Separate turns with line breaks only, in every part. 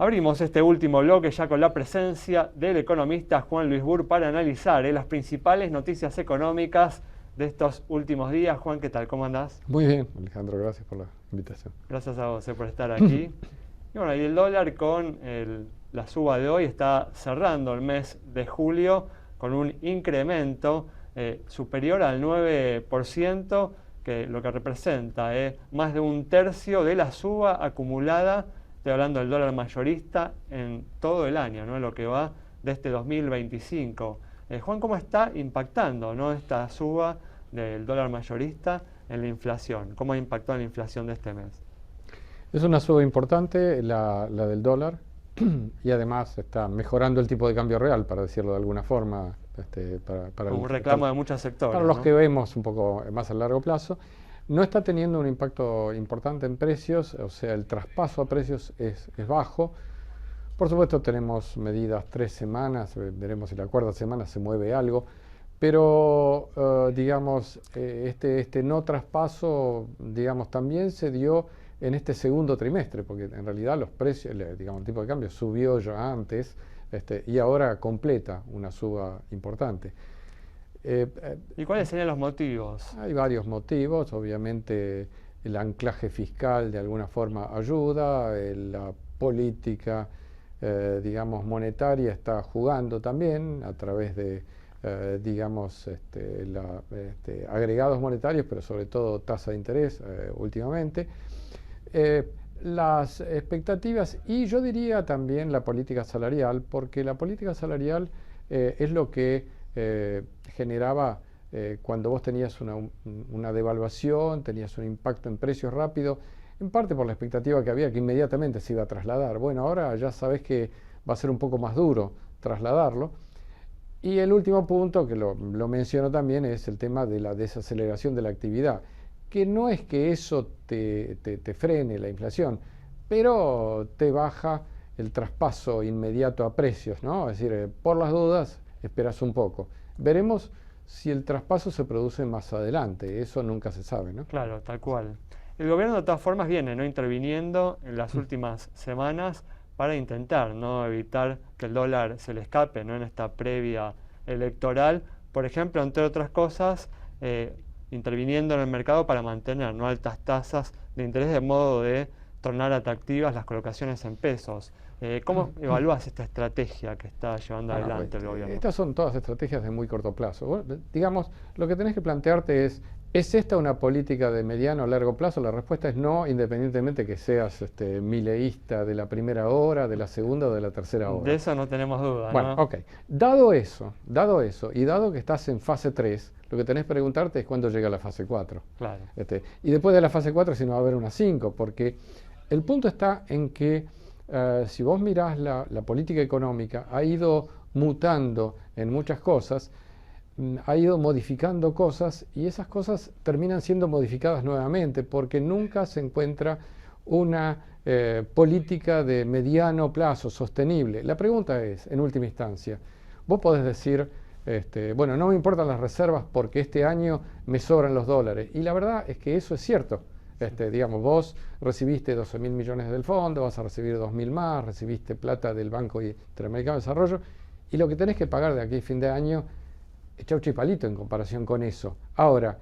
Abrimos este último bloque ya con la presencia del economista Juan Luis Burr para analizar las principales noticias económicas de estos últimos días. Juan, ¿qué tal? ¿Cómo andás?
Muy bien, Alejandro, gracias por la invitación.
Gracias a vos por estar aquí. Y bueno, y el dólar con la suba de hoy está cerrando el mes de julio con un incremento superior al 9%, que lo que representa más de un tercio de la suba acumulada. Estoy hablando del dólar mayorista en todo el año, ¿no? Lo que va de este 2025. Juan, ¿cómo está impactando, ¿no?, esta suba del dólar mayorista en la inflación? ¿Cómo ha impactado en la inflación de este mes?
Es una suba importante la del dólar y además está mejorando el tipo de cambio real, para decirlo de alguna forma, para
Un reclamo de muchos sectores,
para los
¿no?
que vemos un poco más a largo plazo. No está teniendo un impacto importante en precios, o sea, el traspaso a precios es bajo. Por supuesto tenemos medidas 3 semanas, veremos si la cuarta semana se mueve algo, pero digamos, este no traspaso, digamos, también se dio en este segundo trimestre, porque en realidad los precios, digamos, el tipo de cambio subió ya antes, y ahora completa una suba importante.
¿Y cuáles serían los motivos?
Hay varios motivos, obviamente el anclaje fiscal de alguna forma ayuda, la política, digamos, monetaria está jugando también a través de, digamos, agregados monetarios, pero sobre todo tasa de interés últimamente. Las expectativas y yo diría también la política salarial, porque la política salarial es lo que generaba cuando vos tenías una devaluación, tenías un impacto en precios rápido, en parte por la expectativa que había que inmediatamente se iba a trasladar. Bueno, ahora ya sabes que va a ser un poco más duro trasladarlo. Y el último punto, que lo menciono también, es el tema de la desaceleración de la actividad, que no es que eso te frene la inflación, pero te baja el traspaso inmediato a precios, ¿no? Es decir, por las dudas, esperas un poco. Veremos si el traspaso se produce más adelante, eso nunca se sabe, ¿no?
Claro, tal cual. El gobierno de todas formas viene, ¿no?, interviniendo en las últimas semanas para intentar, ¿no?, evitar que el dólar se le escape, ¿no?, en esta previa electoral. Por ejemplo, entre otras cosas, interviniendo en el mercado para mantener, ¿no?, altas tasas de interés, de modo de tornar atractivas las colocaciones en pesos. ¿Cómo evalúas esta estrategia que está llevando adelante el gobierno?
Estas son todas estrategias de muy corto plazo. Bueno, digamos, lo que tenés que plantearte ¿es esta una política de mediano o largo plazo? La respuesta es no, independientemente que seas mileísta de la primera hora, de la segunda o de la tercera hora.
De eso no tenemos duda,
Bueno,
¿no?
ok. Dado eso, y dado que estás en fase 3, lo que tenés que preguntarte es cuándo llega la fase 4.
Claro.
Y después de la fase 4 si no va a haber una 5, porque el punto está en que si vos mirás la política económica, ha ido mutando en muchas cosas, ha ido modificando cosas y esas cosas terminan siendo modificadas nuevamente porque nunca se encuentra una política de mediano plazo sostenible. La pregunta es, en última instancia, vos podés decir, bueno, no me importan las reservas porque este año me sobran los dólares. Y la verdad es que eso es cierto. Digamos, vos recibiste 12.000 millones del fondo, vas a recibir 2.000 más, recibiste plata del Banco Interamericano de Desarrollo, y lo que tenés que pagar de aquí a fin de año es chaucho y palito en comparación con eso. Ahora,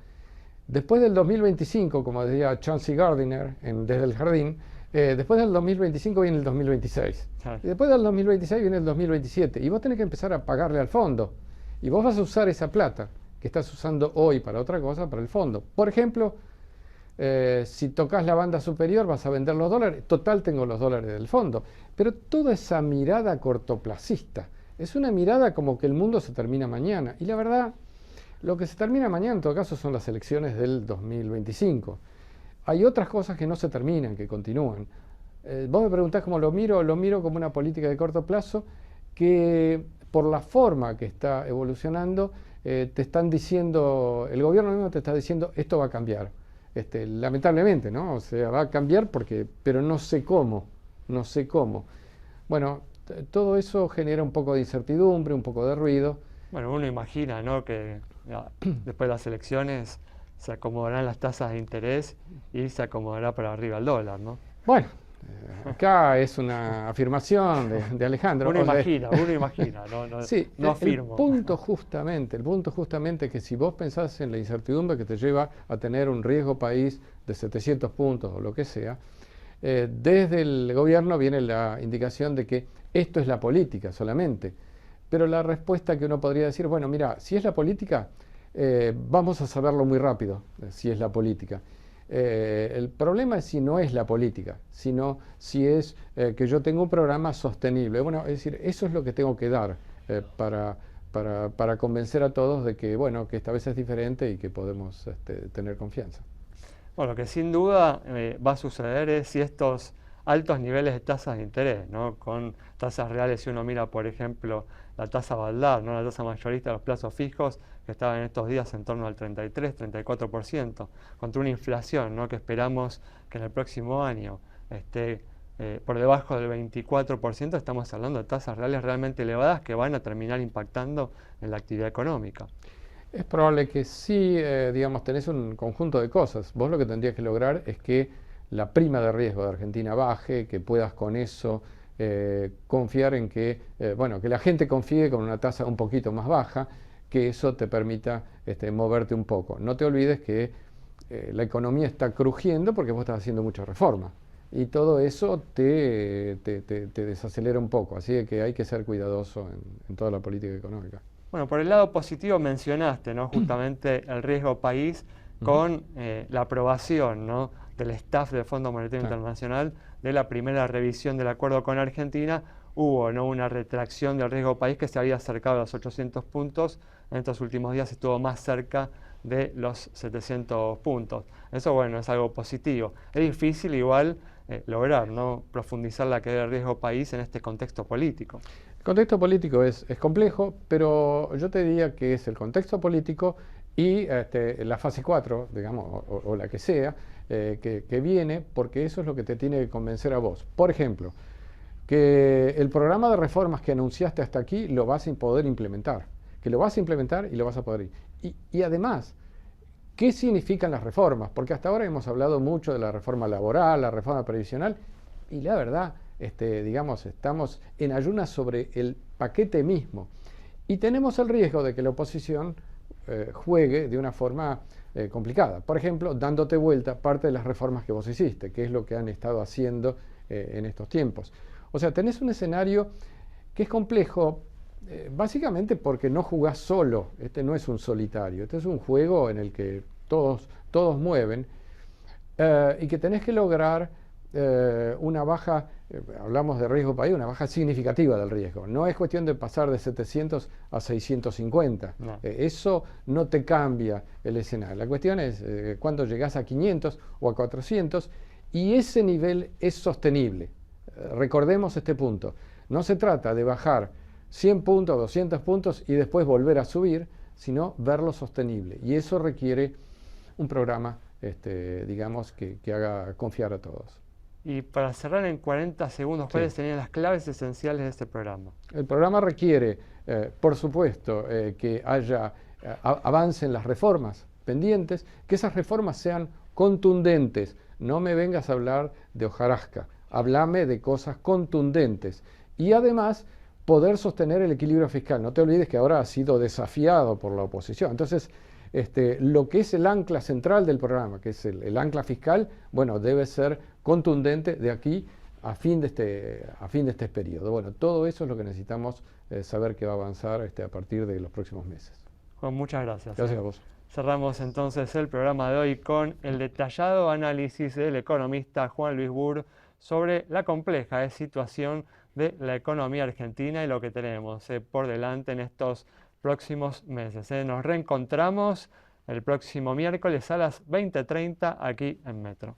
después del 2025, como decía Chauncey Gardiner Desde el Jardín, después del 2025 viene el 2026.
Claro.
Y después del 2026 viene el 2027. Y vos tenés que empezar a pagarle al fondo. Y vos vas a usar esa plata que estás usando hoy para otra cosa, para el fondo. Por ejemplo, si tocas la banda superior vas a vender los dólares, total tengo los dólares del fondo. Pero toda esa mirada cortoplacista es una mirada como que el mundo se termina mañana. Y la verdad, lo que se termina mañana en todo caso son las elecciones del 2025. Hay otras cosas que no se terminan, que continúan. Vos me preguntás cómo lo miro como una política de corto plazo que por la forma que está evolucionando te están diciendo, el gobierno mismo te está diciendo esto va a cambiar. Lamentablemente, ¿no? O sea, va a cambiar pero no sé cómo, Bueno, todo eso genera un poco de incertidumbre, un poco de ruido.
Bueno, uno imagina, ¿no?, que después de las elecciones se acomodarán las tasas de interés y se acomodará para arriba el dólar, ¿no?
Bueno, Acá es una afirmación de Alejandro.
Uno
O sea,
imagina,
sí,
no
el
afirmo.
punto justamente es que si vos pensás en la incertidumbre que te lleva a tener un riesgo país de 700 puntos o lo que sea, desde el gobierno viene la indicación de que esto es la política solamente. Pero la respuesta que uno podría decir, bueno, mira, si es la política, vamos a saberlo muy rápido, si es la política. El problema es si no es la política, sino si es que yo tengo un programa sostenible. Bueno, es decir, eso es lo que tengo que dar para convencer a todos de que, bueno, que esta vez es diferente y que podemos tener confianza.
Bueno, lo que sin duda va a suceder es si estos altos niveles de tasas de interés, ¿no? Con tasas reales, si uno mira, por ejemplo, la tasa Valdar, ¿no? La tasa mayorista de los plazos fijos, que estaba en estos días en torno al 33-34%, contra una inflación, ¿no? Que esperamos que en el próximo año esté por debajo del 24%, estamos hablando de tasas reales realmente elevadas que van a terminar impactando en la actividad económica.
Es probable que sí, digamos, tenés un conjunto de cosas. Vos lo que tendrías que lograr es que la prima de riesgo de Argentina baje, que puedas con eso confiar en que, bueno, que la gente confíe con una tasa un poquito más baja, que eso te permita moverte un poco. No te olvides que la economía está crujiendo porque vos estás haciendo muchas reformas. Y todo eso te desacelera un poco, así que hay que ser cuidadoso en toda la política económica.
Bueno, por el lado positivo mencionaste, ¿no? Justamente el riesgo país con la aprobación, ¿no? Del staff del Fondo Monetario Internacional de la primera revisión del acuerdo con Argentina. Hubo, ¿no? Una retracción del riesgo país que se había acercado a los 800 puntos. En estos últimos días estuvo más cerca de los 700 puntos. Eso, bueno, es algo positivo. Es difícil igual lograr, ¿no? Profundizar la caída del riesgo país en este contexto político.
El contexto político es complejo, pero yo te diría que es el contexto político y la fase 4, digamos, o la que sea, que viene, porque eso es lo que te tiene que convencer a vos. Por ejemplo, que el programa de reformas que anunciaste hasta aquí lo vas a poder implementar, que lo vas a implementar y lo vas a poder ir. Y además, ¿qué significan las reformas? Porque hasta ahora hemos hablado mucho de la reforma laboral, la reforma previsional, y la verdad, digamos, estamos en ayunas sobre el paquete mismo. Y tenemos el riesgo de que la oposición juegue de una forma complicada. Por ejemplo, dándote vuelta parte de las reformas que vos hiciste, que es lo que han estado haciendo en estos tiempos. O sea, tenés un escenario que es complejo, básicamente porque no jugás solo. Este no es un solitario, este es un juego en el que todos mueven y que tenés que lograr una baja, hablamos de riesgo país, una baja significativa del riesgo. No es cuestión de pasar de 700 a 650.
No.
Eso no te cambia el escenario. La cuestión es cuando llegás a 500 o a 400 y ese nivel es sostenible. Recordemos este punto. No se trata de bajar 100 puntos, 200 puntos y después volver a subir, sino verlo sostenible. Y eso requiere un programa, digamos, que haga confiar a todos.
Y para cerrar en 40 segundos, ¿cuáles serían las claves esenciales de este programa?
El programa requiere, por supuesto, que haya avance en las reformas pendientes, que esas reformas sean contundentes. No me vengas a hablar de hojarasca, háblame de cosas contundentes. Y además, poder sostener el equilibrio fiscal. No te olvides que ahora ha sido desafiado por la oposición. Entonces, lo que es el ancla central del programa, que es el ancla fiscal, bueno, debe ser contundente de aquí a fin de este periodo. Bueno, todo eso es lo que necesitamos saber que va a avanzar a partir de los próximos meses.
Juan, muchas gracias.
Gracias a vos.
Cerramos entonces el programa de hoy con el detallado análisis del economista Juan Luis Burr sobre la compleja situación de la economía argentina y lo que tenemos por delante en estos próximos meses. Nos reencontramos el próximo miércoles a las 20:30 aquí en Metro.